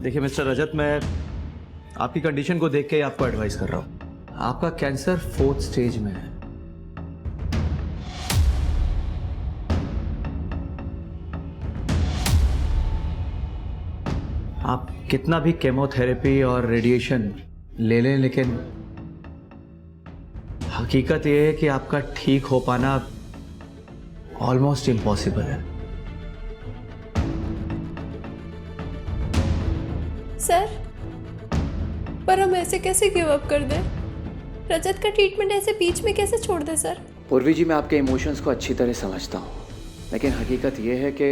देखिए मिस्टर रजत, मैं आपकी कंडीशन को देख के ही आपको एडवाइस कर रहा हूँ। आपका कैंसर 4th स्टेज में है। आप कितना भी केमोथेरेपी और रेडिएशन ले लें, लेकिन हकीकत यह है कि आपका ठीक हो पाना ऑलमोस्ट इम्पॉसिबल है। सर, पर हम ऐसे कैसे गिव अप कर दें? रजत का ट्रीटमेंट ऐसे बीच में कैसे छोड़ दें सर? पूर्वी जी, मैं आपके इमोशंस को अच्छी तरह समझता हूँ, लेकिन हकीकत यह है कि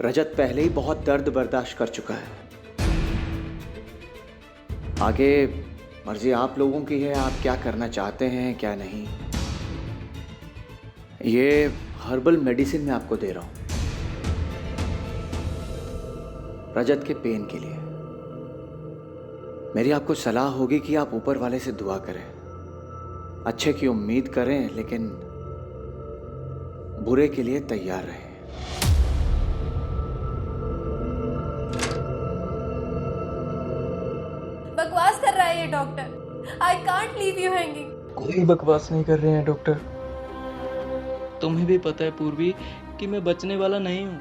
रजत पहले ही बहुत दर्द बर्दाश्त कर चुका है। आगे मर्जी आप लोगों की है, आप क्या करना चाहते हैं क्या नहीं। ये हर्बल मेडिसिन मैं आपको दे रहा हूँ रजत के पेन के लिए। मेरी आपको सलाह होगी कि आप ऊपर वाले से दुआ करें, अच्छे की उम्मीद करें, लेकिन बुरे के लिए तैयार रहें। बकवास कर रहा है ये doctor. I can't leave you hanging. कोई बकवास नहीं कर रहे हैं डॉक्टर। तुम्हें भी पता है पूर्वी कि मैं बचने वाला नहीं हूँ,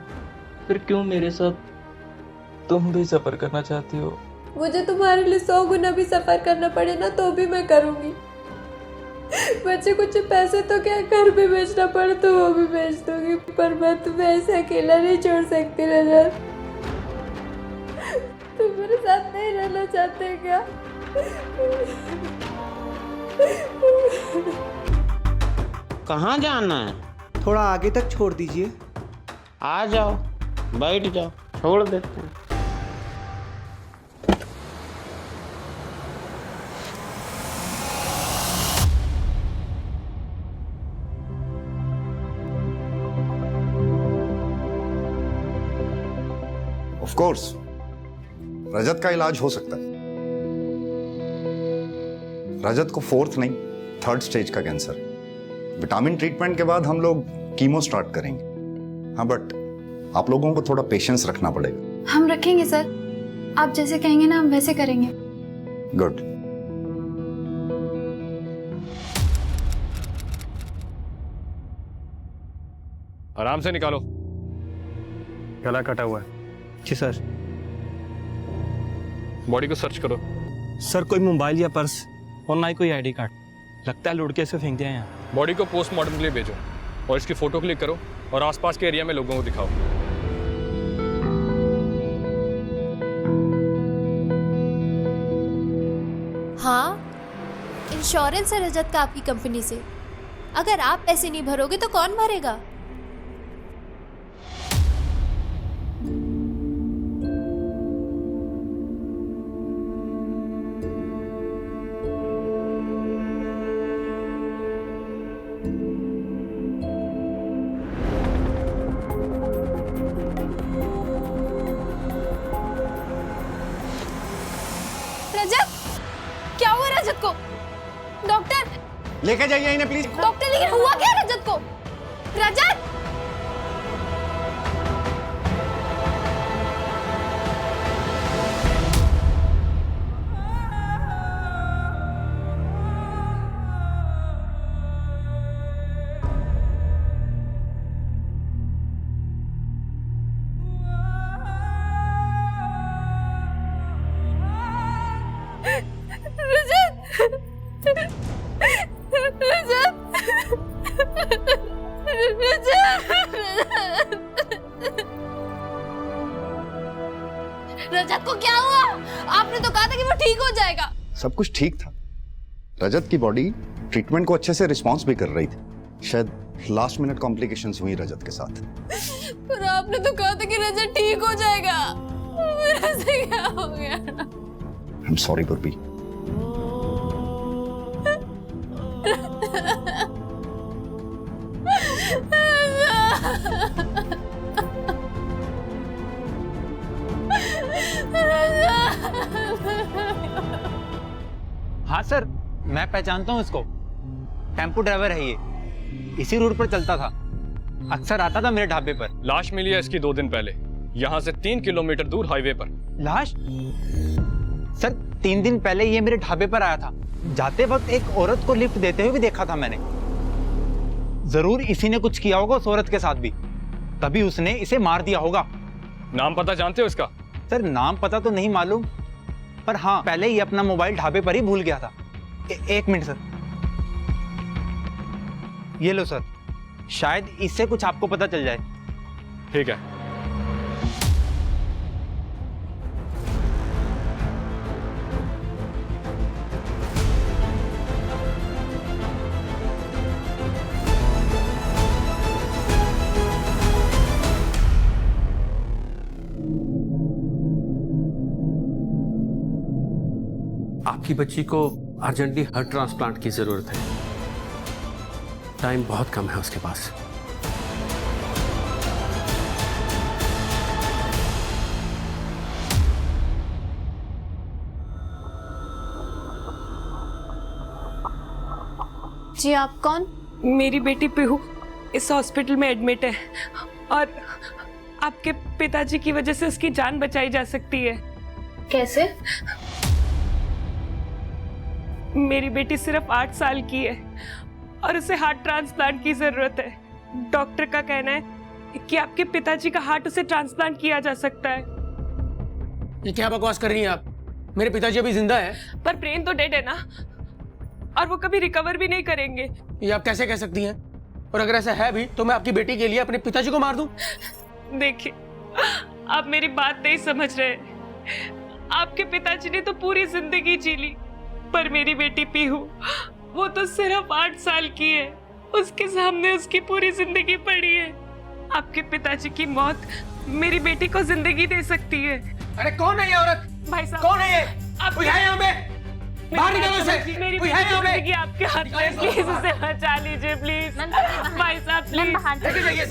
फिर क्यों मेरे साथ तुम भी सफर करना चाहती हो? मुझे तुम्हारे लिए 100 गुना भी सफर करना पड़े ना तो भी मैं करूंगी। बच्चे कुछ पैसे तो क्या घर पे बेचना पड़े तो वो भी बेच दूंगी, पर मैं तुम्हें ऐसे अकेला नहीं छोड़ सकती रजत। तुम मेरे साथ नहीं रहना चाहते क्या? कहाँ जाना है? थोड़ा आगे तक छोड़ दीजिए। आ जाओ, बैठ जाओ, छोड़ देते हैं। ऑफ कोर्स रजत का इलाज हो सकता है। रजत को 4th नहीं 3rd स्टेज का कैंसर। विटामिन ट्रीटमेंट के बाद हम लोग कीमो स्टार्ट करेंगे। हाँ, बट आप लोगों को थोड़ा पेशेंस रखना पड़ेगा। हम रखेंगे सर, आप जैसे कहेंगे ना हम वैसे करेंगे। गुड। आराम से निकालो। गला कटा हुआ है। जी सर। बॉडी को सर्च करो। सर कोई मोबाइल या पर्स और ना ही कोई आईडी कार्ड। लगता है लुढ़के से फेंक दिया है यहाँ। बॉडी को पोस्टमार्टम के लिए भेजो और इसकी फोटो क्लिक करो और आसपास के एरिया में लोगों को दिखाओ। हाँ, इंश्योरेंस है रजत का आपकी कंपनी से। अगर आप पैसे नहीं भरोगे तो कौन भरेगा? रजत, क्या हुआ रजत को? डॉक्टर लेके जाइए इन्हें प्लीज। डॉक्टर, लेकिन हुआ क्या रजत को? रजत! रजत को क्या हुआ? आपने तो कहा था कि वो ठीक हो जाएगा। सब कुछ ठीक था। रजत की बॉडी ट्रीटमेंट को अच्छे से रिस्पॉन्स भी कर रही थी। शायद लास्ट मिनट कॉम्प्लिकेशंस हुई रजत के साथ। पर आपने तो कहा था कि रजत ठीक हो जाएगा। मेरे से क्या हो गया? आई एम सॉरी पूर्वी। हाँ सर, मैं पहचानता हूँ इसको। टेम्पो ड्राइवर है ये, इसी रूट पर चलता था, अक्सर आता था मेरे ढाबे पर। लाश मिली है इसकी 2 दिन पहले। यहाँ से 3 किलोमीटर दूर हाईवे पर। लाश? सर 3 दिन पहले ये मेरे ढाबे पर आया था। जाते वक्त एक औरत को लिफ्ट देते हुए भी देखा था मैंने। जरूर इसी ने कुछ किया होगा उस औरत के साथ भी, तभी उसने इसे मार दिया होगा। नाम पता जानते हो इसका? सर नाम पता तो नहीं मालूम, पर हाँ पहले ये अपना मोबाइल ढाबे पर ही भूल गया था। एक मिनट सर, ये लो सर, शायद इससे कुछ आपको पता चल जाए। ठीक है। आपकी बच्ची को अर्जेंटली हार्ट ट्रांसप्लांट की जरूरत है। टाइम बहुत कम है उसके पास। जी आप कौन? मेरी बेटी पीहू इस हॉस्पिटल में एडमिट है और आपके पिताजी की वजह से उसकी जान बचाई जा सकती है। कैसे? मेरी बेटी सिर्फ 8 साल की है और उसे हार्ट ट्रांसप्लांट की जरूरत है। डॉक्टर का कहना है कि आपके पिताजी का हार्ट उसे ट्रांसप्लांट किया जा सकता है। ये क्या बकवास कर रही हैं आप? मेरे पिताजी अभी जिंदा है। पर ब्रेन तो डेड है ना, और वो कभी रिकवर भी नहीं करेंगे। ये आप कैसे कह सकती हैं? और अगर ऐसा है भी तो मैं आपकी बेटी के लिए अपने पिताजी को मार दूं? देखिए, आप मेरी बात नहीं समझ रहे। आपके पिताजी ने तो पूरी जिंदगी जी ली, पर मेरी बेटी पीहू, वो तो सिर्फ 8 साल की है। उसके सामने उसकी पूरी जिंदगी पड़ी है। आपके पिताजी की मौत मेरी बेटी को जिंदगी दे सकती है। अरे कौन है ये औरत? भाई साहब, कौन है ये? कोई है यहाँ पे? बाहर निकलो इसे। मेरी कोई है यहाँ पे? जिंदगी आपके हाथ में है। प्लीज उसे बचा लीजिए, प्लीज भाई साहब, प्लीज।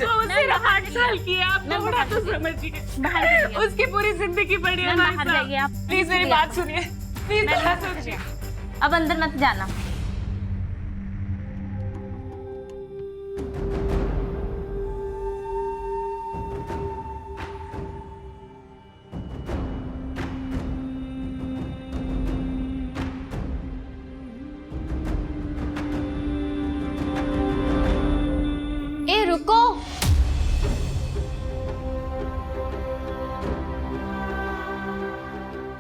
वो सिर्फ 8 साल की है, आप थोड़ा तो समझिए। उसकी पूरी जिंदगी पड़ी है भाई साहब। प्लीज मेरी बात सुनिए, प्लीज थोड़ा सोचिए। अब अंदर मत जाना। ए रुको,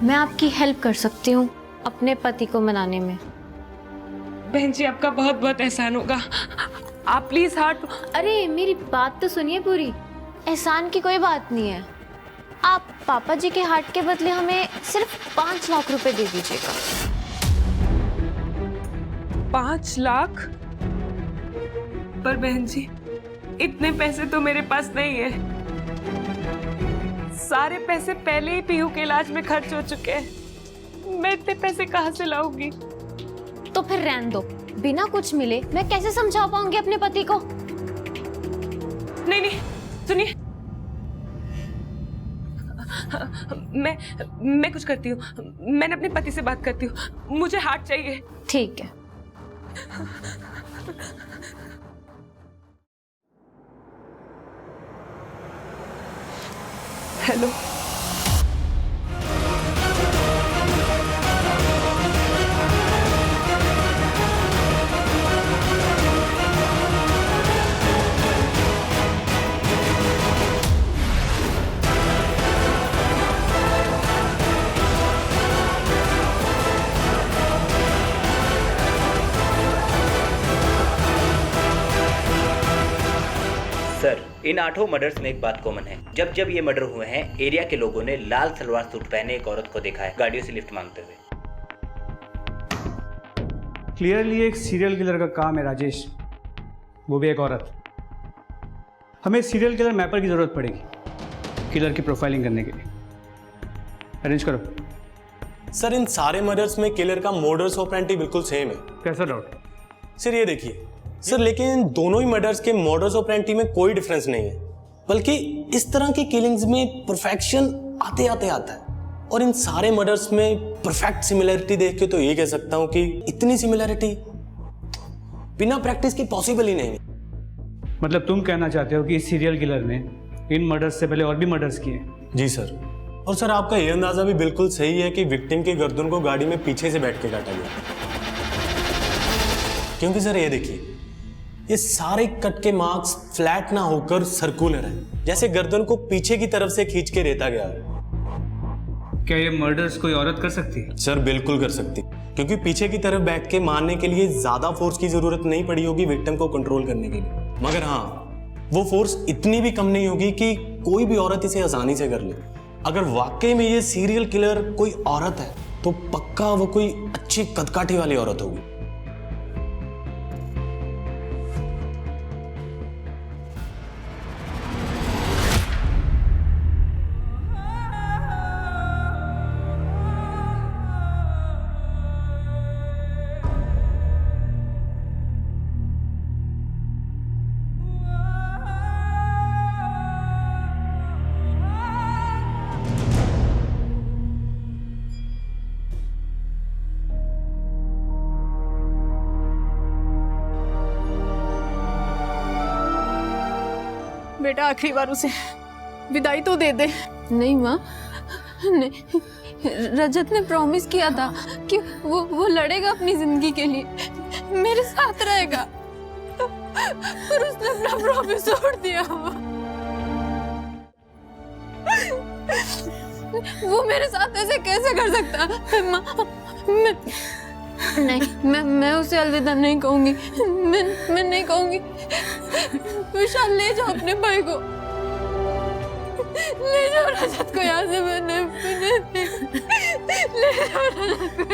मैं आपकी हेल्प कर सकती हूँ अपने पति को मनाने में। बहन जी, आपका बहुत बहुत एहसान होगा। आप प्लीज हार्ट। अरे मेरी बात तो सुनिए पूरी। एहसान की कोई बात नहीं है। आप पापा जी के हार्ट के बदले हमें सिर्फ 5 लाख रुपए दे दीजिएगा। 5 लाख? पर बहन जी, इतने पैसे तो मेरे पास नहीं है। सारे पैसे पहले ही पीहू के इलाज में खर्च हो चुके हैं। मैं इतने पैसे कहाँ से लाऊंगी? तो फिर रहने दो। बिना कुछ मिले मैं कैसे समझा पाऊंगी अपने पति को? नहीं नहीं, सुनिए, मैं कुछ करती हूँ। मैंने अपने पति से बात करती हूँ। मुझे हार्ट चाहिए। ठीक है। हेलो, सर, इन 8 मर्डर्स में एक बात कॉमन है। जब जब ये मर्डर हुए हैं, एरिया के लोगों ने लाल सलवार सूट पहने एक औरत को देखा है गाड़ियों से लिफ्ट मांगते हुए। क्लियरली एक सीरियल किलर का काम है राजेश, वो भी एक औरत। हमें सीरियल किलर मैपर की जरूरत पड़ेगी किलर की प्रोफाइलिंग करने के लिए। अरेंज करो। सर, इन सारे मर्डर्स में किलर का मोडस ऑपरेंडी बिल्कुल सेम है। कैसा डाउट? सर ये देखिए सर, लेकिन दोनों ही मर्डर्स के मोडस ऑपरेंडी में कोई डिफरेंस नहीं है, बल्कि इस तरह के किलिंग्स में परफेक्शन आते आते आता है। और इन सारे मर्डर्स में परफेक्ट सिमिलरिटी देख के तो ये कह सकता हूं कि इतनी सिमिलरिटी बिना प्रैक्टिस के पॉसिबल ही नहीं है। मतलब तुम कहना चाहते हो कि इस सीरियल किलर ने इन मर्डर्स से पहले और भी मर्डर्स किए। जी सर। और सर आपका ये अंदाजा भी बिल्कुल सही है कि विक्टिम की गर्दन को गाड़ी में पीछे से बैठ के काटा गया, क्योंकि सर ये देखिए, ये सारे कट के मार्क्स फ्लैट ना होकर सर्कुलर है, जैसे गर्दन को पीछे की तरफ से खींच के रेता गया। क्या ये मर्डर्स कोई औरत कर सकती है? सर बिल्कुल कर सकती, क्योंकि पीछे की तरफ बैठ के मारने के लिए ज्यादा फोर्स की जरूरत नहीं पड़ी होगी विक्टिम को कंट्रोल करने के लिए। मगर हाँ, वो फोर्स इतनी भी कम नहीं होगी कि कोई भी औरत इसे आसानी से कर ले। अगर वाकई में ये सीरियल किलर कोई औरत है तो पक्का वो कोई अच्छी कदकाठी वाली औरत होगी। बेटा आखिरी बार उसे विदाई तो दे दे। नहीं माँ, नहीं, रजत ने प्रॉमिस किया था कि वो लड़ेगा अपनी जिंदगी के लिए, मेरे साथ रहेगा, पर उसने अपना प्रॉमिस तोड़ दिया। वो मेरे साथ ऐसे कैसे कर सकता? माँ, मैं उसे अलविदा नहीं कहूंगी, मैं नहीं कहूंगी। विशाल ले जाओ अपने भाई को, ले जाओ रजत को यहाँ से, मैंने ले जाओ रजत को।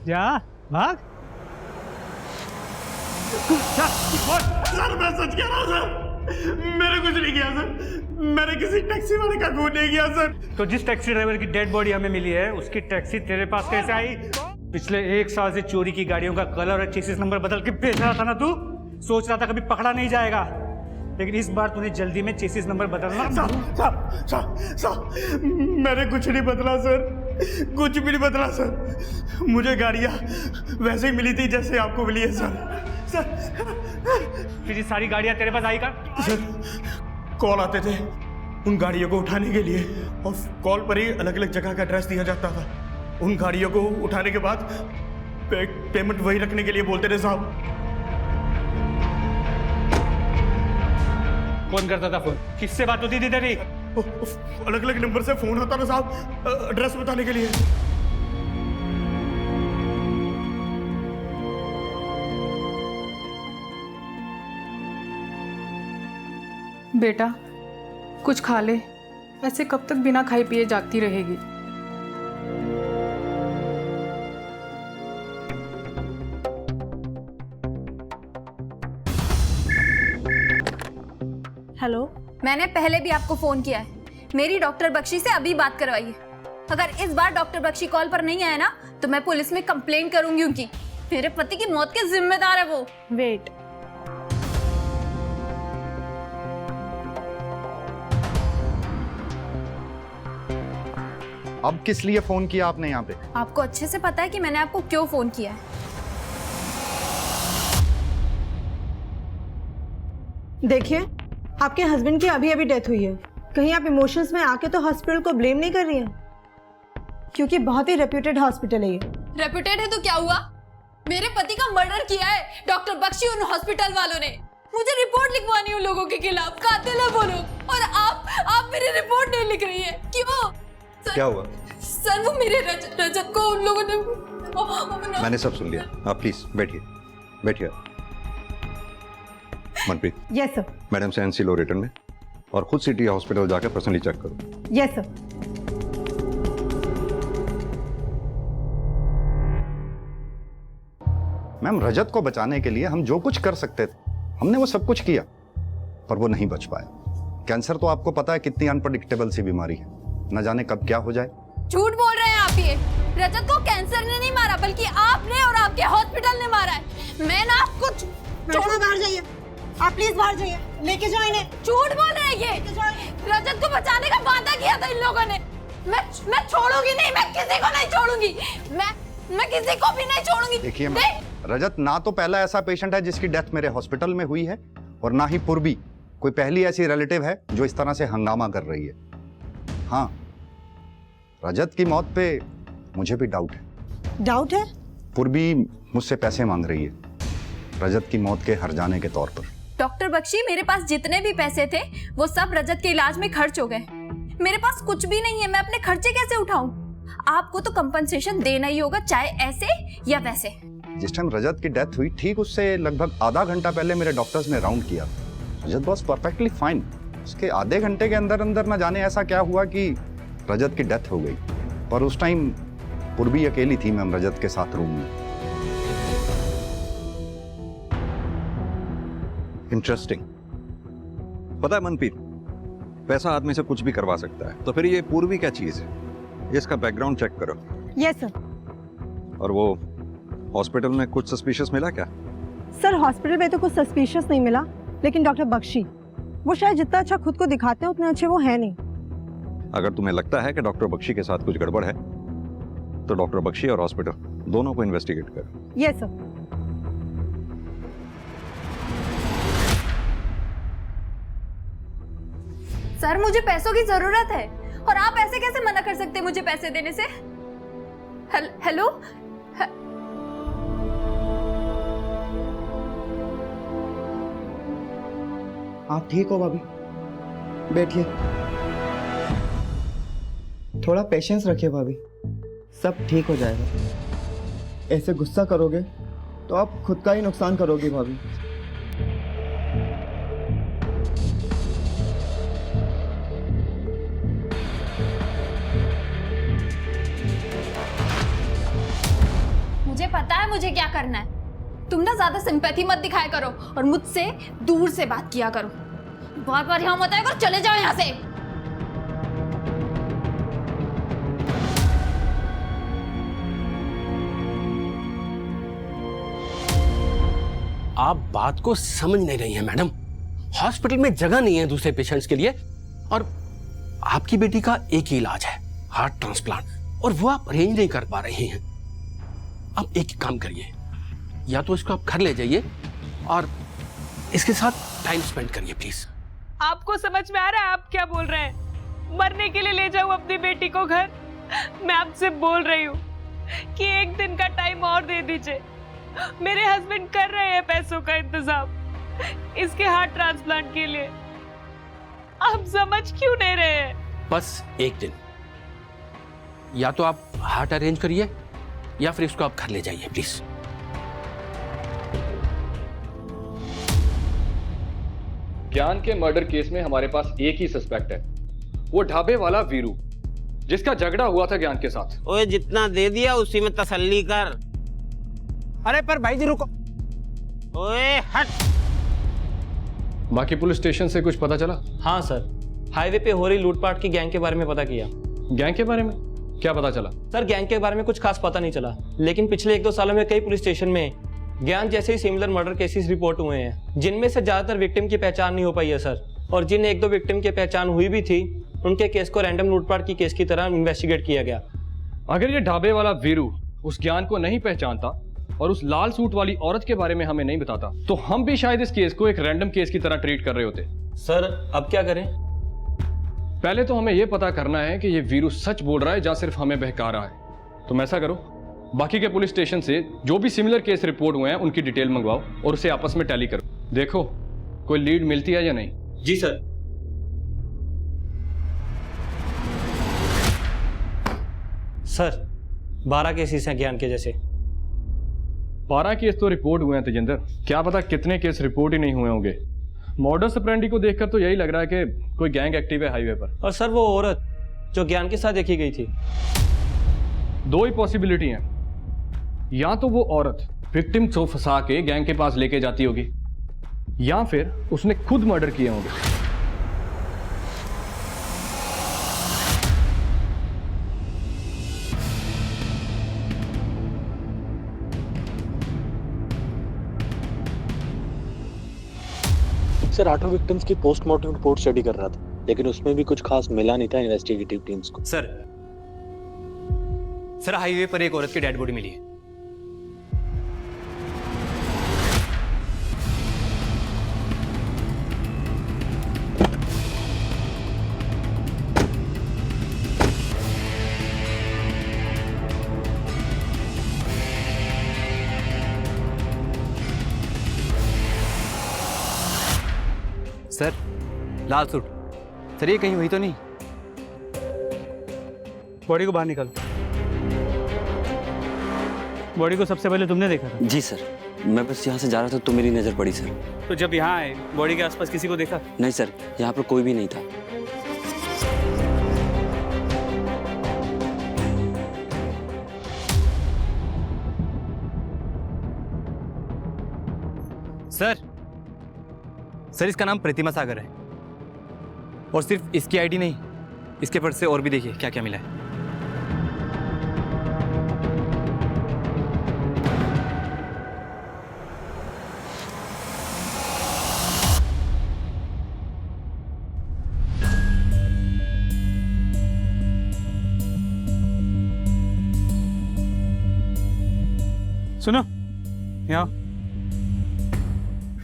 जा भाग। सर मैं सच कह रहा हूँ सर, मैंने कुछ नहीं किया सर, मैंने किसी टैक्सी वाले का खून नहीं किया सर। तो जिस टैक्सी ड्राइवर की डेड बॉडी हमें मिली है उसकी टैक्सी तेरे पास कैसे आई? पिछले 1 साल से चोरी की गाड़ियों का कलर और चेसिस नंबर बदल के बेच रहा था ना तू? सोच रहा था कभी पकड़ा नहीं जाएगा, लेकिन इस बार तूने जल्दी में चेसिस नंबर बदलना। साहब मैंने कुछ नहीं बदला सर, कुछ भी नहीं बदला सर। मुझे गाड़ियाँ वैसे ही मिली थी जैसे आपको मिली है सर। फिर ये सारी गाड़ियाँ तेरे पास आई का? सर कॉल आते थे उन गाड़ियों को उठाने के लिए, और कॉल पर ही अलग अलग जगह का एड्रेस दिया जाता था। उन गाड़ियों को उठाने के बाद पेमेंट वही रखने के लिए बोलते थे साहब। कौन करता था फोन? किससे बात होती थी तेरी? अलग अलग नंबर से फोन आता था साहब, एड्रेस बताने के लिए। बेटा कुछ खा ले, ऐसे कब तक बिना खाए पिए जागती रहेगी? हेलो, मैंने पहले भी आपको फोन किया है, मेरी डॉक्टर बख्शी से अभी बात करवाइए। अगर इस बार डॉक्टर बख्शी कॉल पर नहीं आया ना तो मैं पुलिस में कंप्लेंट करूंगी उनकी। मेरे पति की मौत के जिम्मेदार है वो। वेट, अब किस लिए फोन किया आपने यहाँ पे? आपको अच्छे से पता है कि मैंने आपको क्यों फोन किया है। देखिए, आपके हस्बैंड की अभी अभी डेथ हुई है, कहीं आप इमोशंस में आके तो हॉस्पिटल को ब्लेम नहीं कर रही हैं? क्योंकि बहुत ही रेप्यूटेड हॉस्पिटल है ये। रेप्यूटेड है तो क्या हुआ? मेरे पति का मर्डर किया है डॉक्टर बख्शी उन हॉस्पिटल वालों ने। मुझे रिपोर्ट लिखवानी उन लोगों के खिलाफ, कातिल है वो लोग, और आप मेरी रिपोर्ट नहीं लिख रही है, क्यों? क्या हुआ? सर वो मेरे रजत को उन लोगों ने। मैंने सब सुन लिया, आप प्लीज बैठिए बैठिए। मनप्रीत। Yes sir. मैडम से एनसी लो रिटर्न में, और खुद सिटी हॉस्पिटल जाकर पर्सनली चेक करो। Yes sir. मैम, रजत को बचाने के लिए हम जो कुछ कर सकते थे हमने वो सब कुछ किया, पर वो नहीं बच पाया। कैंसर तो आपको पता है कितनी अनप्रेडिक्टेबल सी बीमारी है, न जाने कब क्या हो जाए। झूठ बोल रहे हैं आप। ये रजत को कैंसर ने नहीं मारा, बल्कि आपने और आपके हॉस्पिटल ने मारा है। मैं ना आपको छोड़ो, बाहर जाइए आप, प्लीज बाहर जाइए, लेके जाओ इन्हें। झूठ बोल रहे हैं ये। रजत को बचाने का वादा किया था इन लोगों ने। मैं छोड़ूंगी नहीं, मैं किसी को नहीं छोड़ूंगी, मैं किसी को भी नहीं छोड़ूंगी। देखिए रजत ना तो पहला ऐसा पेशेंट है जिसकी डेथ मेरे हॉस्पिटल में हुई है, और ना ही पूर्वी कोई पहली ऐसी रिलेटिव है जो इस तरह से हंगामा कर रही है। हाँ, रजत की मौत पे मुझे भी डाउट है। डाउट है? पूर्वी मुझसे पैसे मांग रही है रजत की मौत के हर जाने के तौर पर। डॉक्टर बख्शी, मेरे पास जितने भी पैसे थे वो सब रजत के इलाज में खर्च हो गए। मेरे पास कुछ भी नहीं है, मैं अपने खर्चे कैसे उठाऊं? आपको तो कंपनसेशन देना ही होगा, चाहे ऐसे या वैसे। जिस टाइम रजत की डेथ हुई ठीक उससे लगभग आधा घंटा पहले मेरे डॉक्टर्स ने राउंड किया। रजत वाज परफेक्टली फाइन। उसके आधे घंटे के अंदर अंदर न जाने ऐसा क्या हुआ कि रजत की डेथ हो गई। पर उस टाइम पूर्वी अकेली थी मैम रजत के साथ रूम में। इंटरेस्टिंग। पता है मनप्रीत, पैसा आदमी से कुछ भी करवा सकता है, तो फिर ये पूर्वी क्या चीज है? इसका बैकग्राउंड चेक करो। Yes sir. और वो हॉस्पिटल में कुछ सस्पिशियस मिला क्या? सर हॉस्पिटल में तो कुछ सस्पिशियस नहीं मिला, लेकिन डॉक्टर बख्शी वो शायद जितना अच्छा खुद को दिखाते हैं उतने अच्छे वो है नहीं। अगर तुम्हें लगता है कि डॉक्टर बख्शी के साथ कुछ गड़बड़ है तो डॉक्टर बख्शी और हॉस्पिटल दोनों को इन्वेस्टिगेट करो। Yes sir. सर मुझे पैसों की जरूरत है, और आप ऐसे कैसे मना कर सकते हैं मुझे पैसे देने से? हेलो आप ठीक हो भाभी? बैठिए, थोड़ा पेशेंस रखिए भाभी, सब ठीक हो जाएगा। ऐसे गुस्सा करोगे तो आप खुद का ही नुकसान करोगे भाभी। मुझे पता है मुझे क्या करना है। तुम ना ज्यादा सिंपैथी मत दिखाया करो और मुझसे दूर से बात किया करो। बार बार यहाँ मत आया करो, चले जाओ यहाँ से। आप बात को समझ नहीं रही हैं मैडम। हॉस्पिटल में जगह नहीं है दूसरे पेशेंट्स के लिए, और आपकी बेटी का एक ही इलाज है, हार्ट ट्रांसप्लांट, और वो आप अरेंज नहीं कर पा रही हैं। आप एक काम करिए, या तो इसको आप घर ले जाइए और इसके साथ टाइम स्पेंड करिए प्लीज। आपको समझ में आ रहा है आप क्या बोल रहे हैं? मरने के लिए ले जाऊं अपनी बेटी को घर? मैं आपसे बोल रही हूँ कि एक दिन का टाइम और दे दीजिए। मेरे हस्बैंड कर रहे हैं पैसों का इंतजाम इसके हार्ट ट्रांसप्लांट के लिए। आप समझ क्यों नहीं रहे हैं? बस एक दिन, या तो आप हार्ट अरेंज करिए या फिर इसको आप घर ले जाइए प्लीज। ज्ञान के मर्डर केस में हमारे पास एक ही सस्पेक्ट है, वो ढाबे वाला वीरू, जिसका झगड़ा हुआ था ज्ञान के साथ। ओए जितना दे दिया उसी में तसल्ली कर। अरे पर भाई जी रुको। ओए हट। बाकी पुलिस स्टेशन से कुछ पता चला? हाँ सर, हाईवे पे हो रही लूटपाट की गैंग के बारे में पता किया। गैंग के बारे में क्या पता चला? सर गैंग के बारे में कुछ खास पता नहीं चला, लेकिन पिछले 1-2 सालों में कई पुलिस स्टेशन में ज्ञान जैसे ही सिमिलर मर्डर केसेस रिपोर्ट हुए हैं, जिनमें से ज्यादातर विक्टिम की पहचान नहीं हो पाई है सर। और जिन 1-2 विक्टिम की पहचान हुई भी थी, उनके केस को रैंडम लूटपाट की केस की तरह इन्वेस्टिगेट किया गया। अगर ये ढाबे वाला वीरू उस ज्ञान को नहीं पहचानता और उस लाल सूट वाली औरत के बारे में हमें नहीं बताता, तो हम भी शायद इस केस को एक रैंडम केस की तरह ट्रीट कर रहे होते। सर अब क्या करें? पहले तो हमें यह पता करना है कि ये वीरू सच बोल रहा है या सिर्फ हमें बहका रहा है। तुम ऐसा करो, बाकी के पुलिस स्टेशन से जो भी सिमिलर केस रिपोर्ट हुए हैं उनकी डिटेल मंगवाओ और उसे आपस में टैली करो। देखो कोई लीड मिलती है या नहीं। जी सर। सर 12 केसेस हैं ज्ञान के जैसे। 12 केस तो रिपोर्ट हुए हैं तेजिंदर, क्या पता कितने केस रिपोर्ट ही नहीं हुए होंगे। मॉडस ऑपरेंडी को देखकर तो यही लग रहा है कि कोई गैंग एक्टिव है हाईवे पर। और सर वो औरत जो ज्ञान के साथ देखी गई थी, 2 ही पॉसिबिलिटी हैं, या तो वो औरत विक्टिम को फंसा के गैंग के पास लेके जाती होगी, या फिर उसने खुद मर्डर किए होंगे। सर 8 विक्टिम्स की पोस्टमार्टम रिपोर्ट स्टडी कर रहा था, लेकिन उसमें भी कुछ खास मिला नहीं था इन्वेस्टिगेटिव टीम्स को। सर हाईवे पर एक औरत की डेड बॉडी मिली है। सर लाल सूट, सर ये कहीं हुई तो नहीं? बॉडी को बाहर निकाल। बॉडी को सबसे पहले तुमने देखा था? जी सर, मैं बस यहाँ से जा रहा था तो मेरी नज़र पड़ी सर। तो जब यहाँ आए बॉडी के आसपास किसी को देखा? नहीं सर, यहाँ पर कोई भी नहीं था। सर इसका नाम प्रतिमा सागर है, और सिर्फ इसकी आईडी नहीं, इसके पर्स से और भी देखिए क्या क्या मिला है। सुनो, यहाँ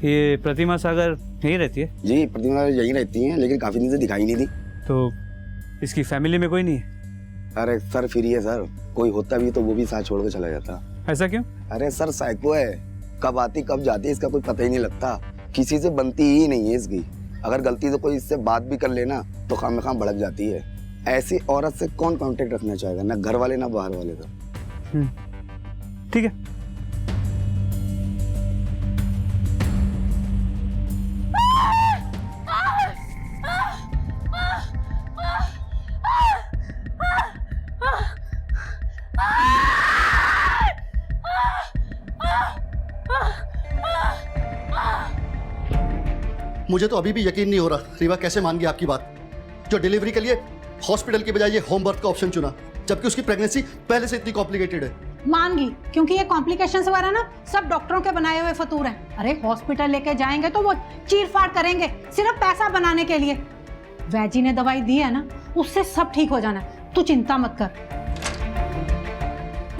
ये प्रतिमा सागर यहीं रहती है? जी प्रतिमा यहीं रहती हैं, लेकिन काफी दिन से दिखाई नहीं दी। तो इसकी फैमिली में कोई नहीं है? अरे सर फ्री है सर, कोई होता भी तो वो भी साथ छोड़ के चला जाता। ऐसा क्यों? अरे सर साइको है, कब आती कब जाती है इसका कोई पता ही नहीं लगता, किसी से बनती ही नहीं है इसकी। अगर गलती से कोई इससे बात भी कर लेना तो खाम भड़क जाती है। ऐसी औरत से कौन कांटेक्ट रखना चाहेगा, ना घर वाले ना बाहर वाले। तो ठीक है। मुझे तो अभी भी यकीन नहीं हो रहा रीवा कैसे मान गई आपकी बात, जो डिलीवरी के लिए हॉस्पिटल की बजाय ये होम बर्थ का ऑप्शन चुना, जबकि उसकी प्रेगनेंसी पहले से इतनी कॉम्प्लिकेटेड है। मान गई क्योंकि ये कॉम्प्लिकेशंस वगैरह ना सब डॉक्टरों के बनाए हुए फतूर हैं। अरे हॉस्पिटल लेके जाएंगे तो वो चीर फाड़ करेंगे सिर्फ पैसा बनाने के लिए। वैजी ने दवाई दी है ना, उससे सब ठीक हो जाना है, तू चिंता मत कर।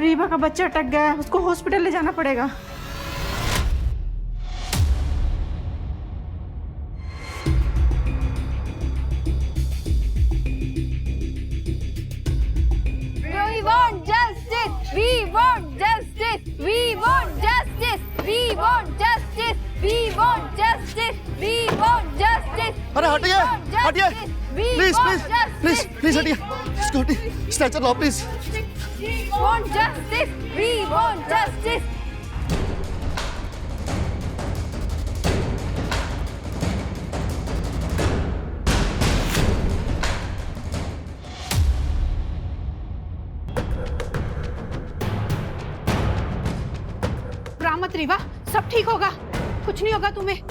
रीवा का बच्चा अटक गया है, उसको हॉस्पिटल ले जाना पड़ेगा। We want justice. We want justice. We want justice. We want justice. We want justice. We want justice. अरे हटिए, हटिए, प्लीज प्लीज प्लीज प्लीज हटिए, स्कूटी स्ट्रेचर लाओ please. We want justice. We want justice. मत रीवा, सब ठीक होगा, कुछ नहीं होगा तुम्हें।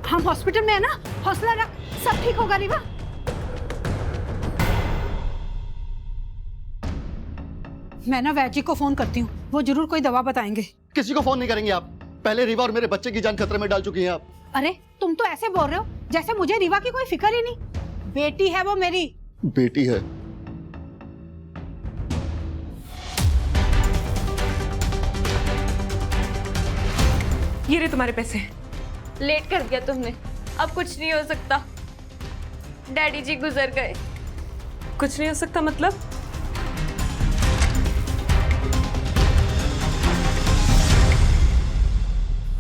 हम हॉस्पिटल में है ना, हौसला रख, सब ठीक होगा रीवा। मैं ना वैजी को फोन करती हूँ, वो जरूर कोई दवा बताएंगे। किसी को फोन नहीं करेंगे आप, पहले रीवा और मेरे बच्चे की जान खतरे में डाल चुकी हैं आप। अरे तुम तो ऐसे बोल रहे हो जैसे मुझे रीवा की कोई फिक्र ही नहीं। बेटी है वो मेरी। बेटी है? ये रहे तुम्हारे पैसे। लेट कर दिया तुमने, अब कुछ नहीं हो सकता। डैडी जी गुजर गए। कुछ नहीं हो सकता मतलब?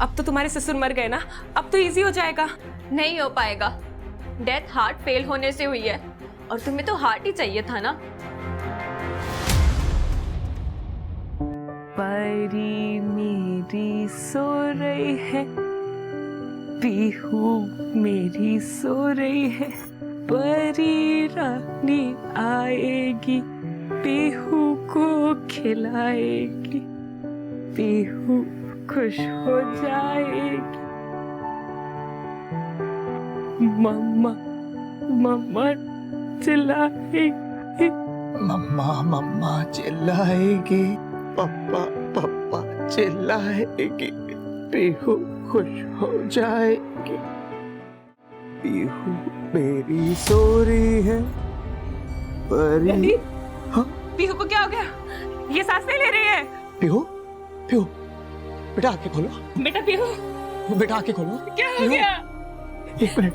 अब तो तुम्हारे ससुर मर गए ना, अब तो इजी हो जाएगा। नहीं हो पाएगा, डेथ हार्ट फेल होने से हुई है, और तुम्हें तो हार्ट ही चाहिए था ना। परी मेरी सो रही है, पीहू मेरी सो रही है, परी रानी आएगी, पीहू को खिलाएगी, पीहू खुश हो जाएगी। मम्मा मम्मा चिल्लाएगी, मम्मा मम्मा चिल्लाएगी, पापा पापा चिल्लाएगी, पीहू खुश हो जाएगी। पीहू मेरी सो रही है परी। हाँ पीहू को क्या हो गया? ये सांस नहीं ले रही है। पीहू पीहू बेटा आंखें खोलो। बेटा पीहू, बेटा आंखें खोलो। क्या हो गया? एक मिनट।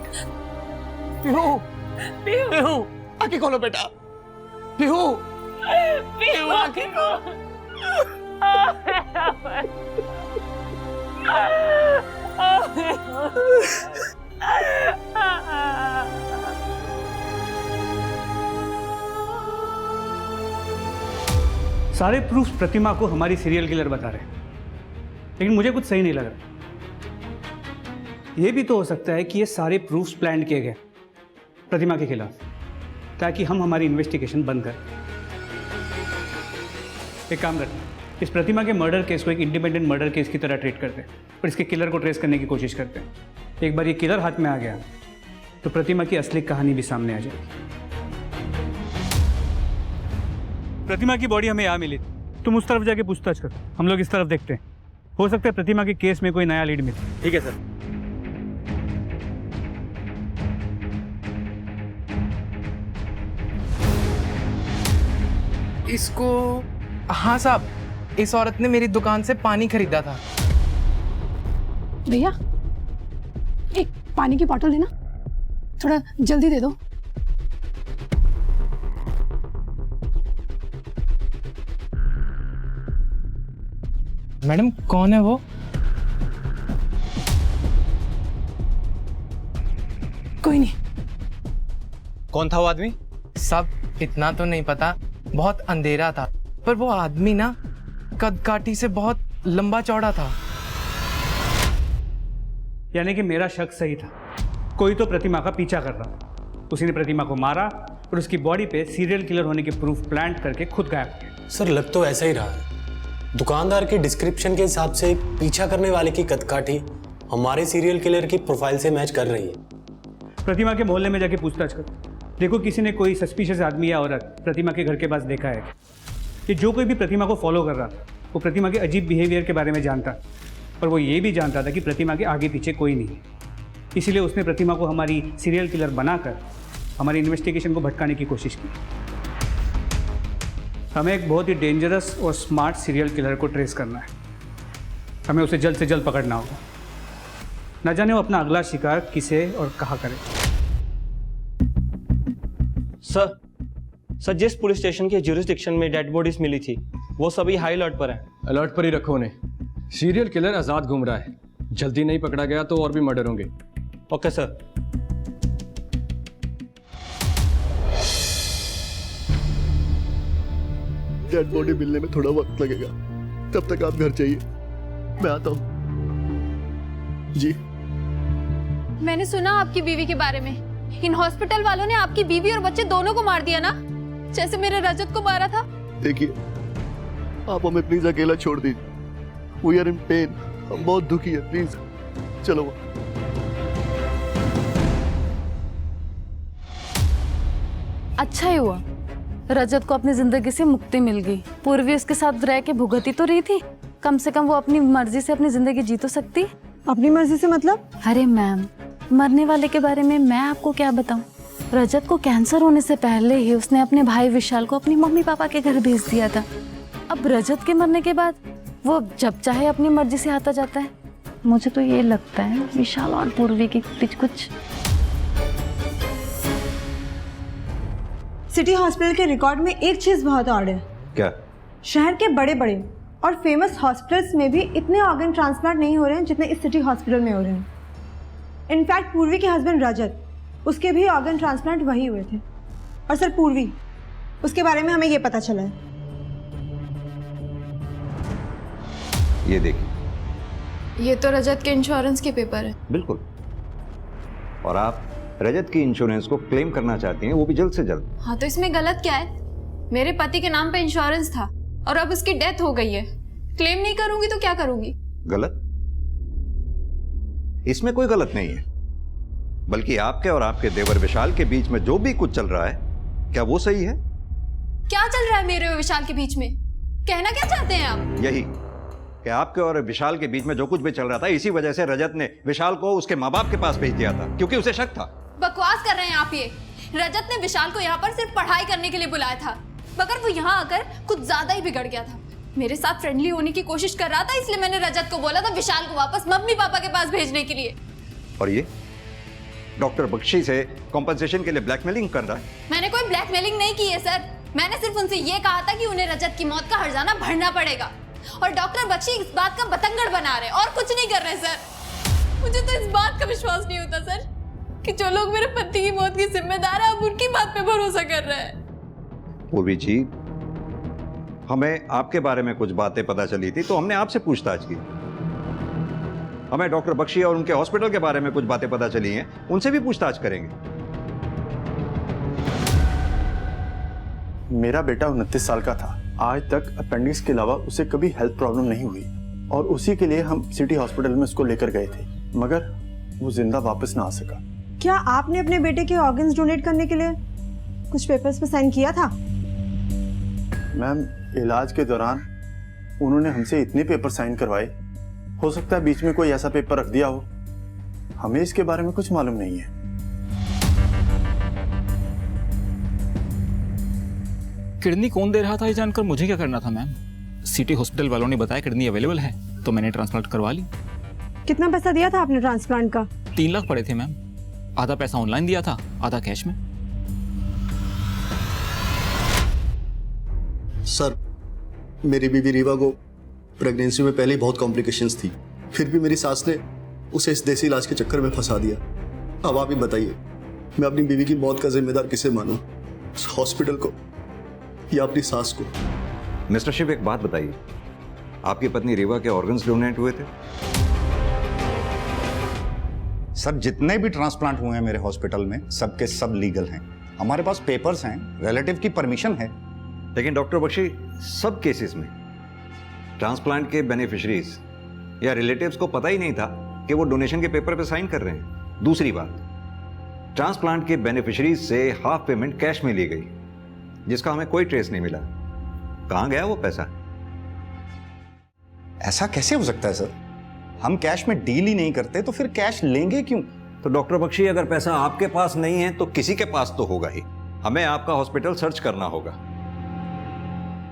पीहू पीहू आंखें खोलो बेटा। पीहू पीहू आंखें खोलो। सारे प्रूफ्स प्रतिमा को हमारी सीरियल किलर बता रहे हैं, लेकिन मुझे कुछ सही नहीं लग रहा। यह भी तो हो सकता है कि ये सारे प्रूफ्स प्लान किए गए प्रतिमा के खिलाफ, ताकि हम हमारी इन्वेस्टिगेशन बंद करें। एक काम करते हैं, इस प्रतिमा के मर्डर केस को एक इंडिपेंडेंट मर्डर केस की तरह ट्रीट करते हैं और इसके किलर को ट्रेस करने की कोशिश करते हैं। एक बार ये किलर हाथ में आ गया तो प्रतिमा की असली कहानी भी सामने आ जाएगी। प्रतिमा की बॉडी हमें यहाँ मिली, तुम उस तरफ जाके पूछताछ करो, हम लोग इस तरफ देखते हैं। हो सकता है प्रतिमा के केस में कोई नया लीड मिले। ठीक है सर। इसको, हाँ साहब, इस औरत ने मेरी दुकान से पानी खरीदा था। भैया एक पानी की बोतल देना, थोड़ा जल्दी दे दो। मैडम कौन है वो? कोई नहीं। कौन था वो आदमी? सब इतना तो नहीं पता, बहुत अंधेरा था, पर वो आदमी ना कद काठी से बहुत लंबा चौड़ा था। यानी कि मेरा शक सही था, कोई तो प्रतिमा का पीछा कर रहा था। उसी ने प्रतिमा को मारा और उसकी बॉडी पे सीरियल किलर होने के प्रूफ प्लांट करके खुद गायब किया। सर लग तो ऐसा ही रहा है। दुकानदार के डिस्क्रिप्शन के हिसाब से पीछा करने वाले की कदकाठी हमारे सीरियल किलर की प्रोफाइल से मैच कर रही है। प्रतिमा के मोहल्ले में जाके पूछताछ करो, देखो किसी ने कोई सस्पिशियस आदमी या औरत प्रतिमा के घर के पास देखा है कि जो कोई भी प्रतिमा को फॉलो कर रहा था वो प्रतिमा के अजीब बिहेवियर के बारे में जानता, और वो ये भी जानता था कि प्रतिमा के आगे पीछे कोई नहीं है। इसीलिए उसने प्रतिमा को हमारी सीरियल किलर बनाकर हमारी इन्वेस्टिगेशन को भटकाने की कोशिश की। हमें एक बहुत ही डेंजरस और स्मार्ट सीरियल किलर को ट्रेस करना है। हमें उसे जल्द से जल्द पकड़ना होगा, न जाने वो अपना अगला शिकार किसे और कहाँ करे। सर जिस पुलिस स्टेशन के ज्यूरिसडिक्शन में डेड बॉडीज मिली थी वो सभी हाई अलर्ट पर हैं। अलर्ट पर ही रखो उन्हें। सीरियल किलर आजाद घूम रहा है, जल्दी नहीं पकड़ा गया तो और भी मर्डर होंगे। Okay sir. डेड बॉडी मिलने में थोड़ा वक्त लगेगा, तब तक आप घर जाइए, मैं आता हूँ। जी मैंने सुना आपकी बीवी के बारे में, इन हॉस्पिटल वालों ने आपकी बीवी और बच्चे दोनों को मार दिया ना, जैसे मेरे रजत को मारा था। देखिए आप हमें प्लीज अकेला छोड़ दीजिए, वी आर इन पेन, हम बहुत दुखी है, प्लीज चलो। अच्छा ही हुआ रजत को अपनी जिंदगी से मुक्ति मिल गई। पूर्वी उसके साथ रह के भुगती तो रही थी, कम से कम वो अपनी मर्जी से अपनी जिंदगी जी तो सकती। अपनी मर्जी से मतलब? अरे मैम, मरने वाले के बारे में मैं आपको क्या बताऊं। रजत को कैंसर होने से पहले ही उसने अपने भाई विशाल को अपनी मम्मी पापा के घर भेज दिया था। अब रजत के मरने के बाद वो जब चाहे अपनी मर्जी से आता जाता है। मुझे तो ये लगता है विशाल और पूर्वी के बीच कुछ। सिटी हॉस्पिटल के रिकॉर्ड में एक चीज बहुत ऑड है। क्या? शहर के बड़े बड़े और फेमस हॉस्पिटल्स में भी इतने ऑर्गन ट्रांसप्लांट नहीं हो रहे हैं जितने इस सिटी हॉस्पिटल में हो रहे हैं। इनफैक्ट पूर्वी के हस्बैंड रजत, उसके भी ऑर्गन ट्रांसप्लांट वही हुए थे। और सर पूर्वी, उसके बारे में हमें ये पता चला है। ये देखिए, ये तो रजत के इंश्योरेंस के पेपर है। बिल्कुल। और आप रजत की इंश्योरेंस को क्लेम करना चाहती हैं, वो भी जल्द से जल्द। हाँ तो इसमें गलत क्या है? मेरे पति के नाम पे इंश्योरेंस था और अब उसकी डेथ हो गई है, क्लेम नहीं करूंगी तो क्या करूंगी? गलत? इसमें कोई गलत नहीं है, बल्कि आपके और आपके देवर विशाल के बीच में जो भी कुछ चल रहा है, क्या वो सही है? क्या चल रहा है मेरे और विशाल के बीच में? कहना क्या चाहते हैं आप? यही कि आपके और विशाल के बीच में जो कुछ भी चल रहा था, इसी वजह से रजत ने विशाल को उसके माँ बाप के पास भेज दिया था, क्योंकि उसे शक था। बकवास कर रहे हैं आप ये। रजत ने विशाल को यहाँ पर सिर्फ पढ़ाई करने के लिए बुलाया था, मगर वो यहाँ आकर कुछ ज्यादा ही बिगड़ गया था। मेरे साथ फ्रेंडली होने की कोशिश कर रहा था, इसलिए मैंने रजत को बोला था विशाल को वापस मम्मी पापा के पास भेजने के लिए। और ये डॉक्टर बख्शी से कॉम्पनसेशन के लिए ब्लैकमेलिंग कर रहा है। मैंने कोई ब्लैकमेलिंग नहीं की है सर। मैंने सिर्फ उनसे ये कहा था कि उन्हें रजत की मौत का हर्जाना भरना पड़ेगा, और डॉक्टर बख्शी इस बात का बतंगड़ बना रहे और कुछ नहीं कर रहे सर। मुझे तो इस बात का विश्वास नहीं होता सर कि जो लोग मेरे पति की मौत के जिम्मेदार हैं, अब उनकी बात पे भरोसा कर रहे हैं। पूर्वी जी, हमें आपके बारे में कुछ बातें पता चली थी, तो हमने आपसे पूछताछ की। हमें डॉक्टर बख्शी और उनके हॉस्पिटल के बारे में कुछ बातें पता चली हैं, उनसे भी पूछताछ करेंगे। मेरा बेटा 29 साल का था। आज तक अपेंडिक्स के अलावा उसे कभी हेल्थ प्रॉब्लम नहीं हुई, और उसी के लिए हम सिटी हॉस्पिटल में उसको लेकर गए थे, मगर वो जिंदा वापस ना आ सका। क्या आपने अपने बेटे के ऑर्गन्स डोनेट करने के लिए कुछ पेपर्स पे साइन किया था? मैम, इलाज के दौरान उन्होंने हमसे इतने पेपर साइन करवाए, हो सकता है बीच में कोई ऐसा पेपर रख दिया हो। हमें इसके बारे में कुछ मालूम नहीं है। किडनी कौन दे रहा था ये जानकर मुझे क्या करना था मैम? सिटी हॉस्पिटल वालों ने बताया किडनी अवेलेबल है, तो मैंने ट्रांसप्लांट करवा ली। कितना पैसा दिया था आपने ट्रांसप्लांट का? 3 लाख पड़े थे मैम। आधा पैसा ऑनलाइन दिया था, आधा कैश में। सर, मेरी बीवी रीवा को प्रेगनेंसी में पहले ही बहुत कॉम्प्लिकेशंस थी, फिर भी मेरी सास ने उसे इस देसी इलाज के चक्कर में फंसा दिया। अब आप ही बताइए, मैं अपनी बीवी की मौत का जिम्मेदार किसे मानूं? हॉस्पिटल को या अपनी सास को? मिस्टर शिव, एक बात बताइए, आपकी पत्नी रीवा के ऑर्गन्स डोनेट हुए थे? सर, जितने भी ट्रांसप्लांट हुए हैं मेरे हॉस्पिटल में, सबके सब लीगल हैं। हमारे पास पेपर्स हैं, रिलेटिव की परमिशन है। लेकिन डॉक्टर बख्शी, सब केसेस में ट्रांसप्लांट के बेनिफिशरीज या रिलेटिव्स को पता ही नहीं था कि वो डोनेशन के पेपर पे साइन कर रहे हैं। दूसरी बात, ट्रांसप्लांट के बेनिफिशरीज से हाफ पेमेंट कैश में ली गई, जिसका हमें कोई ट्रेस नहीं मिला। कहां गया वो पैसा? ऐसा कैसे हो सकता है सर? हम कैश में डील ही नहीं करते, तो फिर कैश लेंगे क्यों? तो डॉक्टर बख्शी, अगर पैसा आपके पास नहीं है तो किसी के पास तो होगा ही। हमें आपका हॉस्पिटल सर्च करना होगा।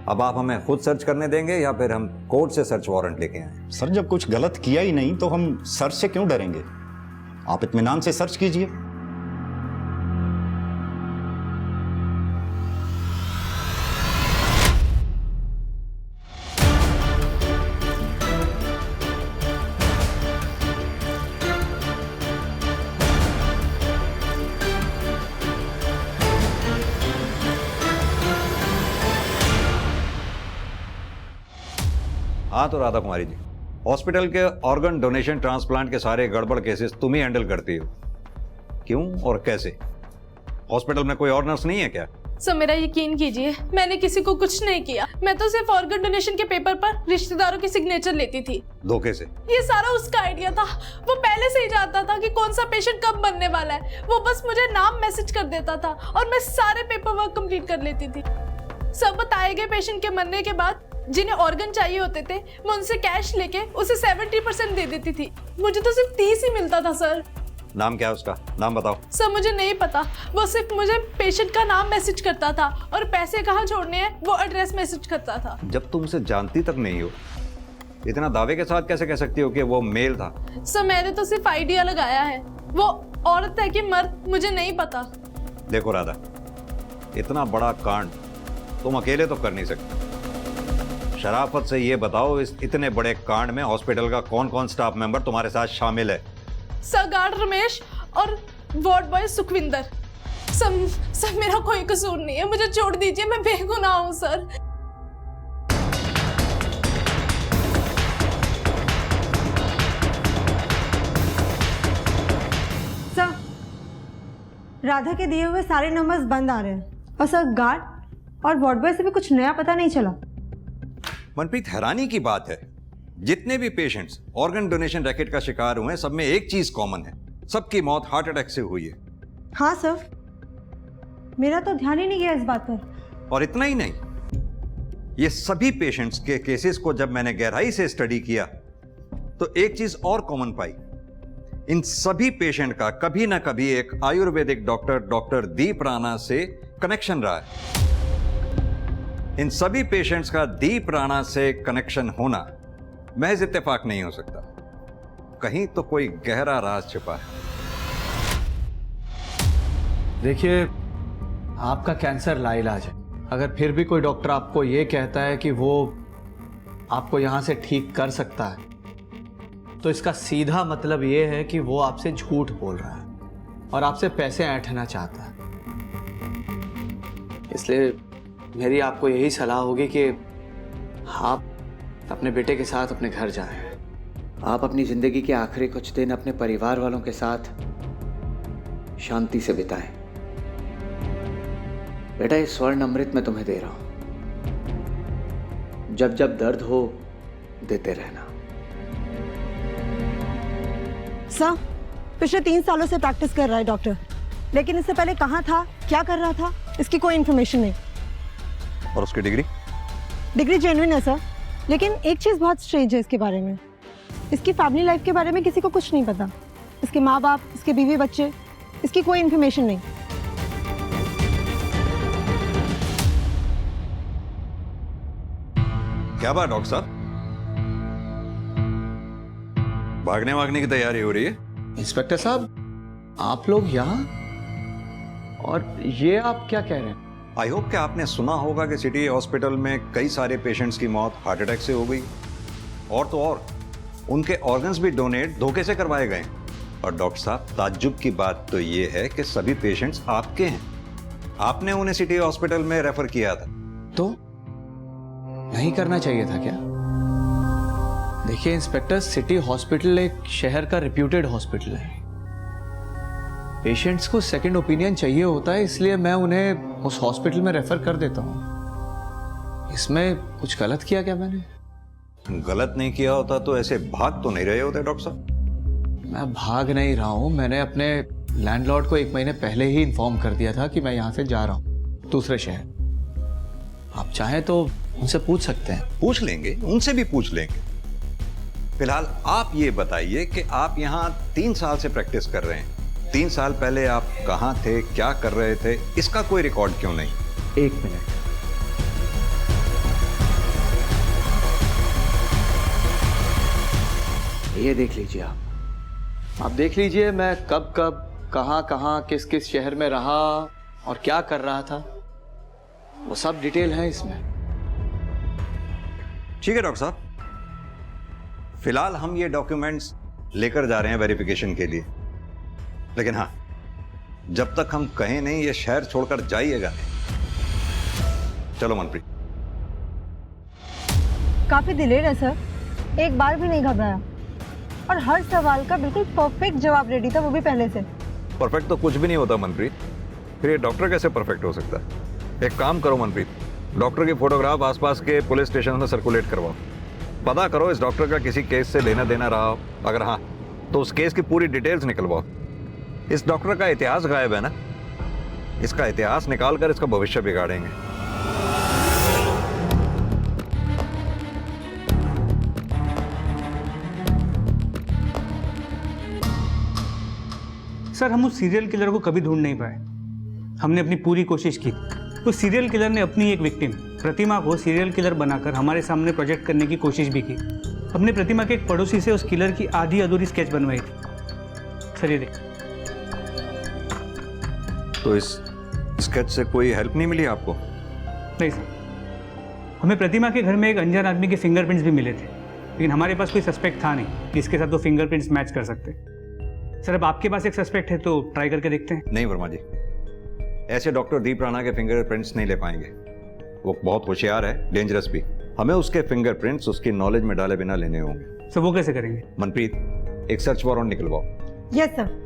अब आप हमें खुद सर्च करने देंगे या फिर हम कोर्ट से सर्च वारंट लेके आए? सर, जब कुछ गलत किया ही नहीं तो हम सर्च से क्यों डरेंगे? आप इत्मीनान से सर्च कीजिए। हाँ तो राधा कुमारी जी, हॉस्पिटल के ऑर्गन डोनेशन ट्रांसप्लांट के सारे गड़बड़ केसेस तुम ही हैंडल करती हो, क्यों और कैसे? हॉस्पिटल में कोई और नर्स नहीं है क्या? सर, मेरा यकीन कीजिए, मैंने किसी को कुछ नहीं किया। मैं तो सिर्फ ऑर्गन डोनेशन के पेपर पर रिश्तेदारों की सिग्नेचर लेती थी। धोखे से? ये सारा उसका आइडिया था। वो पहले से ही जानता था कि कौन सा पेशेंट कब बनने वाला है। वो बस मुझे नाम मैसेज कर देता था और मैं सारे पेपर वर्क कंप्लीट कर लेती थी। सब बताए गए पेशेंट के मरने के बाद जिन्हें ऑर्गन चाहिए होते थे, मैं उनसे कैश लेके उसे 70% दे देती थी। मुझे तो सिर्फ 30 ही मिलता था सर। नाम क्या है उसका? नाम बताओ। सर, मुझे नहीं पता। वो सिर्फ मुझे पेशेंट का नाम मैसेज करता था और पैसे कहाँ छोड़ने हैं वो एड्रेस मैसेज करता था। जब तुम उसे जानती तक नहीं हो, इतना दावे के साथ कैसे कह सकती हो कि वो मेल था? सर, मैंने तो सिर्फ आइडिया लगाया है। वो औरत है कि मर्द मुझे नहीं पता। देखो राधा, इतना बड़ा कांड तुम अकेले तो कर नहीं सकते। शराफत से ये बताओ, इस इतने बड़े कांड में हॉस्पिटल का कौन कौन स्टाफ मेंबर तुम्हारे साथ शामिल है? सर, गार्ड रमेश और वार्ड बॉय सुखविंदर। सर, मेरा कोई कसूर नहीं है, मुझे छोड़ दीजिए, मैं बेगुनाह हूँ सर। सर, राधा के दिए हुए सारे नंबर्स बंद आ रहे हैं, और सर गार्ड और वार्ड बॉय से भी कुछ नया पता नहीं चला। मनप्रीत, हैरानी की बात है, जितने भी पेशेंट्स ऑर्गन डोनेशन रैकेट का शिकार हुए, सब में एक चीज कॉमन है, सबकी मौत हार्ट अटैक से हुई है। हाँ सर, मेरा तो ध्यान ही नहीं गया इस बात पर। और इतना ही नहीं, ये सभी पेशेंट्स के केसेस को जब मैंने गहराई से स्टडी किया तो एक चीज और कॉमन पाई। इन सभी पेशेंट का कभी ना कभी एक आयुर्वेदिक डॉक्टर दीप राणा से कनेक्शन रहा है। इन सभी पेशेंट्स का दीप राणा से कनेक्शन होना महज इत्तेफाक नहीं हो सकता, कहीं तो कोई गहरा राज छिपा है। देखिए, आपका कैंसर लाइलाज है। अगर फिर भी कोई डॉक्टर आपको ये कहता है कि वो आपको यहां से ठीक कर सकता है, तो इसका सीधा मतलब ये है कि वो आपसे झूठ बोल रहा है और आपसे पैसे ऐंठना चाहता है। इसलिए मेरी आपको यही सलाह होगी कि आप अपने बेटे के साथ अपने घर जाएं। आप अपनी जिंदगी के आखिरी कुछ दिन अपने परिवार वालों के साथ शांति से बिताएं। बेटा, ये स्वर्ण अमृत मैं तुम्हें दे रहा हूं, जब जब दर्द हो देते रहना। सर, पिछले 3 सालों से प्रैक्टिस कर रहा है डॉक्टर, लेकिन इससे पहले कहाँ था, क्या कर रहा था, इसकी कोई इन्फॉर्मेशन नहीं। और उसकी डिग्री जेन्युइन है सर, लेकिन एक चीज़ बहुत स्ट्रेंज है इसके बारे में। इसकी फैमिली लाइफ के बारे में किसी को कुछ नहीं पता। इसके माँ बाप, इसके बीवी बच्चे, इसकी कोई इन्फॉर्मेशन नहीं। क्या बात डॉक्टर साहब, भागने की तैयारी हो रही है? इंस्पेक्टर साहब, आप लोग यहाँ, और ये आप क्या कह रहे हैं? आई होप कि आपने सुना होगा कि सिटी हॉस्पिटल में कई सारे पेशेंट्स की मौत हार्ट अटैक से हो गई, और तो और उनके ऑर्गन्स भी डोनेट धोखे से करवाए गए। और डॉक्टर साहब, ताज्जुब की बात तो ये है कि सभी पेशेंट्स आपके हैं। आपने उन्हें सिटी हॉस्पिटल में रेफर किया था। तो नहीं करना चाहिए था क्या? देखिए इंस्पेक्टर, सिटी हॉस्पिटल एक शहर का रिप्यूटेड हॉस्पिटल है। पेशेंट्स को सेकंड ओपिनियन चाहिए होता है, इसलिए मैं उन्हें उस हॉस्पिटल में रेफर कर देता हूँ। इसमें कुछ गलत किया क्या मैंने? गलत नहीं किया होता तो ऐसे भाग तो नहीं रहे होते डॉक्टर साहब। मैं भाग नहीं रहा हूँ। मैंने अपने लैंडलॉर्ड को 1 महीने पहले ही इन्फॉर्म कर दिया था कि मैं यहाँ से जा रहा हूँ दूसरे शहर। आप चाहें तो उनसे पूछ सकते हैं। पूछ लेंगे, उनसे भी पूछ लेंगे। फिलहाल आप ये बताइए कि आप यहाँ 3 साल से प्रैक्टिस कर रहे हैं। 3 साल पहले आप कहाँ थे, क्या कर रहे थे, इसका कोई रिकॉर्ड क्यों नहीं? 1 मिनट। ये देख लीजिए आप देख लीजिए मैं कब कहाँ किस किस शहर में रहा और क्या कर रहा था, वो सब डिटेल है इसमें। ठीक है डॉक्टर साहब, फिलहाल हम ये डॉक्यूमेंट्स लेकर जा रहे हैं वेरिफिकेशन के लिए, लेकिन हाँ, जब तक हम कहें नहीं ये शहर छोड़कर जाइएगा नहीं। चलो मनप्रीत। काफी दिलेर है सर, एक बार भी नहीं घबराया और हर सवाल का बिल्कुल परफेक्ट जवाब रेडी था, वो भी पहले से। परफेक्ट तो कुछ भी नहीं होता मनप्रीत, फिर ये डॉक्टर कैसे परफेक्ट हो सकता है? एक काम करो मनप्रीत, डॉक्टर की फोटोग्राफ आसपास के पुलिस स्टेशन में सर्कुलेट करवाओ। पता करो इस डॉक्टर का किसी केस से लेना देना रहा हो, अगर हाँ तो उस केस की पूरी डिटेल्स निकलवाओ। इस डॉक्टर का इतिहास गायब है ना, इसका इतिहास निकालकर इसका भविष्य बिगाड़ेंगे। सर, हम उस सीरियल किलर को कभी ढूंढ नहीं पाए। हमने अपनी पूरी कोशिश की। उस सीरियल किलर ने अपनी एक विक्टिम प्रतिमा को सीरियल किलर बनाकर हमारे सामने प्रोजेक्ट करने की कोशिश भी की। हमने प्रतिमा के एक पड़ोसी से उस किलर की आधी अधूरी स्केच बनवाई थी। सर ये देख। तो इस स्केच से कोई हेल्प नहीं मिली आपको? नहीं सर, हमें प्रतिमा के घर में एक अनजान आदमी के फिंगरप्रिंट्स भी मिले थे, लेकिन हमारे पास कोई सस्पेक्ट था नहीं कि इसके साथ वो फिंगरप्रिंट्स मैच कर सकते। सर, अब आपके पास एक सस्पेक्ट है तो ट्राई करके देखते हैं। नहीं वर्मा जी, ऐसे डॉक्टर दीप राणा के फिंगरप्रिंट्स नहीं ले पाएंगे। वो बहुत होशियार है, डेंजरस भी। हमें उसके फिंगरप्रिंट्स उसकी नॉलेज में डाले बिना लेने होंगे। सर वो कैसे करेंगे? मनप्रीत, एक सर्च वारंट निकलवाओ। Yes sir.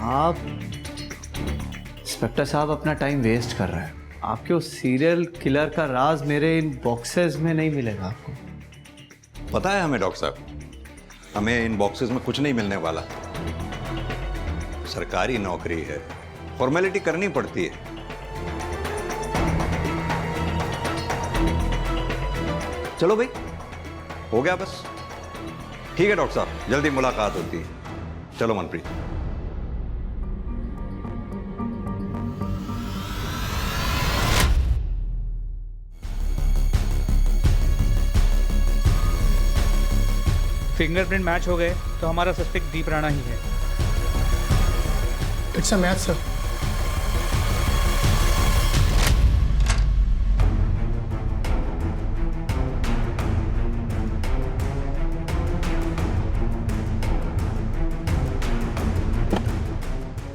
आप इंस्पेक्टर साहब अपना टाइम वेस्ट कर रहे हैं। आपके उस सीरियल किलर का राज मेरे इन बॉक्सेस में नहीं मिलेगा आपको। पता है हमें डॉक्टर साहब, हमें इन बॉक्सेस में कुछ नहीं मिलने वाला। सरकारी नौकरी है, फॉर्मेलिटी करनी पड़ती है। चलो भाई, हो गया बस। ठीक है डॉक्टर साहब, जल्दी मुलाकात होती है। चलो मनप्रीत। फिंगरप्रिंट मैच हो गए तो हमारा सस्पेक्ट दीप राणा ही है। It's a match sir.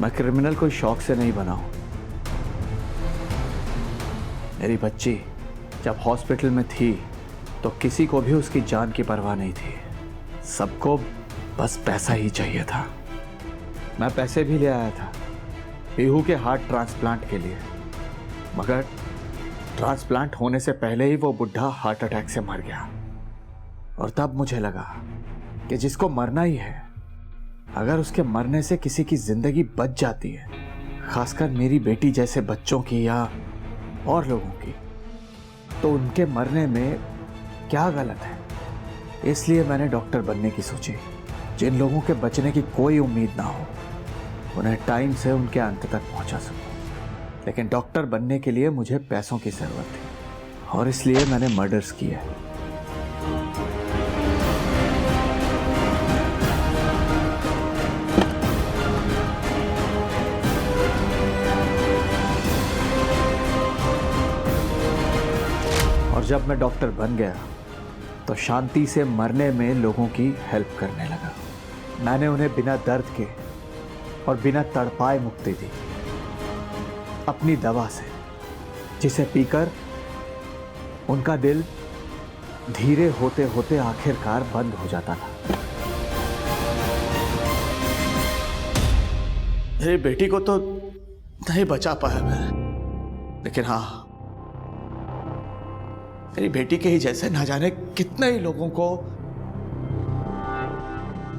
मैं क्रिमिनल कोई शौक से नहीं बना हूं। मेरी बच्ची जब हॉस्पिटल में थी तो किसी को भी उसकी जान की परवाह नहीं थी। सबको बस पैसा ही चाहिए था। मैं पैसे भी ले आया था पीहू के हार्ट ट्रांसप्लांट के लिए, मगर ट्रांसप्लांट होने से पहले ही वो बुढ़ा हार्ट अटैक से मर गया। और तब मुझे लगा कि जिसको मरना ही है, अगर उसके मरने से किसी की जिंदगी बच जाती है, खासकर मेरी बेटी जैसे बच्चों की या और लोगों की, तो उनके मरने में क्या गलत है। इसलिए मैंने डॉक्टर बनने की सोची। जिन लोगों के बचने की कोई उम्मीद ना हो, उन्हें टाइम से उनके अंत तक पहुंचा सकूं। लेकिन डॉक्टर बनने के लिए मुझे पैसों की जरूरत थी और इसलिए मैंने मर्डर्स किए। और जब मैं डॉक्टर बन गया तो शांति से मरने में लोगों की हेल्प करने लगा। मैंने उन्हें बिना दर्द के और बिना तड़पाए मुक्ति दी, अपनी दवा से, जिसे पीकर उनका दिल धीरे होते होते आखिरकार बंद हो जाता था। मेरी बेटी को तो नहीं बचा पाया मैं, लेकिन हाँ, मेरी बेटी के ही जैसे ना जाने कितने ही लोगों को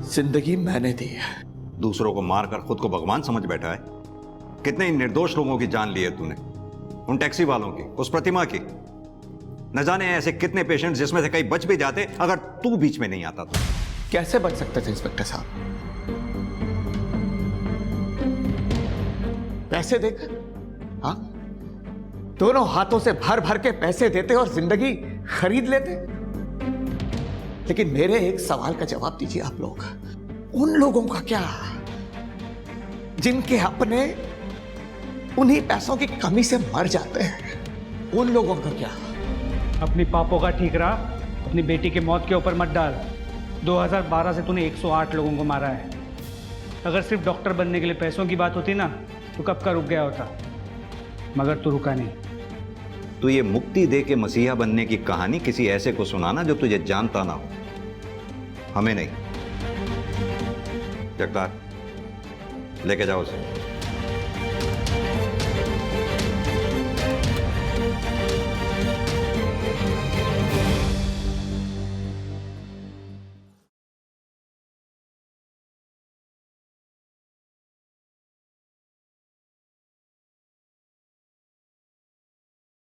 जिंदगी मैंने दी है। दूसरों को मारकर खुद को भगवान समझ बैठा है। कितने ही निर्दोष लोगों की जान ली है तूने, उन टैक्सी वालों की, उस प्रतिमा की। न जाने ऐसे कितने पेशेंट्स जिसमें से कई बच भी जाते अगर तू बीच में नहीं आता तो। कैसे बच सकते थे इंस्पेक्टर साहब? पैसे देकर, हाँ, दोनों हाथों से भर भर के पैसे देते और जिंदगी खरीद लेते। लेकिन मेरे एक सवाल का जवाब दीजिए आप लोग, उन लोगों का क्या जिनके अपने उन्हीं पैसों की कमी से मर जाते हैं? उन लोगों का क्या? अपनी पापों का ठीकरा अपनी बेटी की मौत के ऊपर मत डाल। 2012 से तूने 108 लोगों को मारा है। अगर सिर्फ डॉक्टर बनने के लिए पैसों की बात होती ना तो कब का रुक गया होता, मगर तू रुका नहीं। तो ये मुक्ति दे के मसीहा बनने की कहानी किसी ऐसे को सुनाना जो तुझे जानता ना हो, हमें नहीं। जगतार, लेके जाओ उसे।